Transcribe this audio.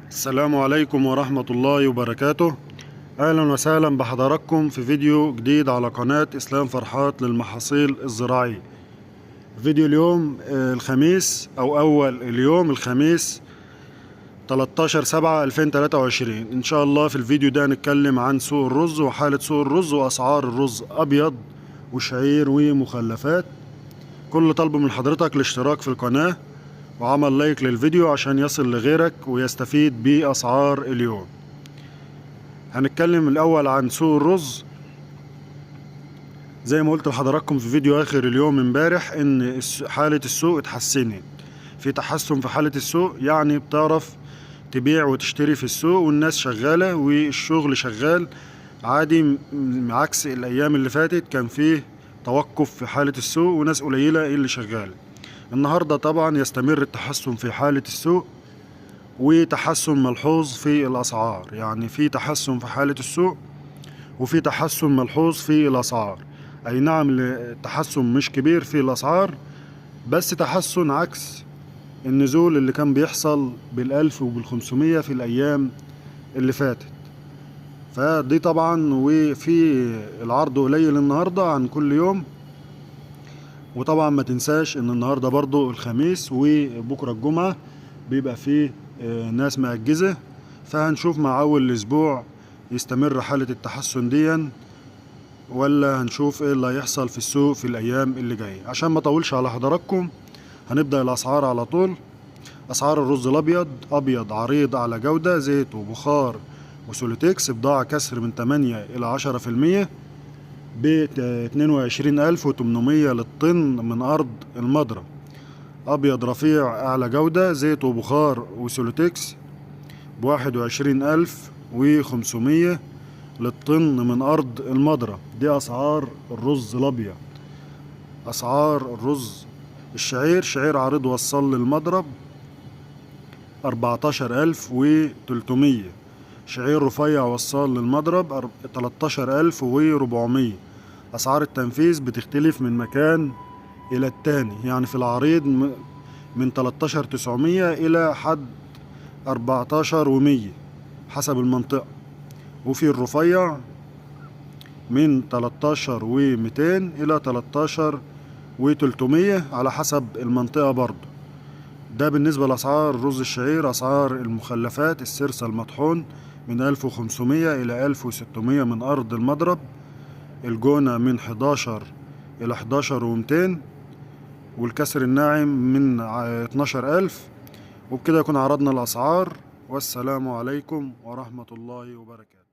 السلام عليكم ورحمة الله وبركاته. أهلا وسهلا بحضراتكم في فيديو جديد على قناة إسلام فرحات للمحاصيل الزراعية. فيديو اليوم الخميس أو أول اليوم الخميس 13/7/2023. إن شاء الله في الفيديو ده نتكلم عن سوق الرز وحالة سوق الرز وأسعار الرز أبيض وشعير ومخلفات. كل طلب من حضرتك الاشتراك في القناة وعمل لايك للفيديو عشان يصل لغيرك ويستفيد بأسعار اليوم. هنتكلم الأول عن سوق الرز. زي ما قلت لحضراتكم في فيديو آخر اليوم امبارح إن حالة السوق اتحسنت، في تحسن في حالة السوق، يعني بتعرف تبيع وتشتري في السوق والناس شغالة والشغل شغال عادي، عكس الأيام اللي فاتت كان فيه توقف في حالة السوق وناس قليلة اللي شغالة. النهاردة طبعا يستمر التحسن في حالة السوق وتحسن ملحوظ في الأسعار، يعني في تحسن في حالة السوق وفي تحسن ملحوظ في الأسعار. أي نعم التحسن مش كبير في الأسعار، بس تحسن عكس النزول اللي كان بيحصل بالألف وبال500 في الأيام اللي فاتت. فدي طبعا وفي العرض قليل النهاردة عن كل يوم. وطبعا ما تنساش ان النهاردة برضو الخميس وبكرة الجمعة بيبقى فيه ناس مأجزة، فهنشوف مع أول الأسبوع يستمر حالة التحسن ديا ولا هنشوف ايه اللي هيحصل في السوق في الأيام اللي جاية. عشان ما اطولش على حضراتكم هنبدأ الأسعار على طول. أسعار الرز الأبيض أبيض عريض على جودة، زيت وبخار وسوليتكس، بضاعة كسر من 8 إلى 10%، ب 22,800 للطن من أرض المضرب. أبيض رفيع أعلى جودة، زيت وبخار وسوليتكس، ب21,500 للطن من أرض المضرب. دي أسعار الرز الأبيض. أسعار الرز الشعير، شعير عريض وصل للمضرب 14,300، شعير رفيع وصال للمضرب 13,400. أسعار التنفيذ بتختلف من مكان إلى التاني، يعني في العريض من 13,900 إلى حد 14,100 حسب المنطقة، وفي الرفيع من 13,200 إلى 13,300 على حسب المنطقة برضو. ده بالنسبة لأسعار رز الشعير. أسعار المخلفات السرسة المطحون من 1500 إلى 1600 من أرض المضرب، الجونة من 11 إلى 11,200، والكسر الناعم من 12,000. وبكده يكون عرضنا الأسعار، والسلام عليكم ورحمة الله وبركاته.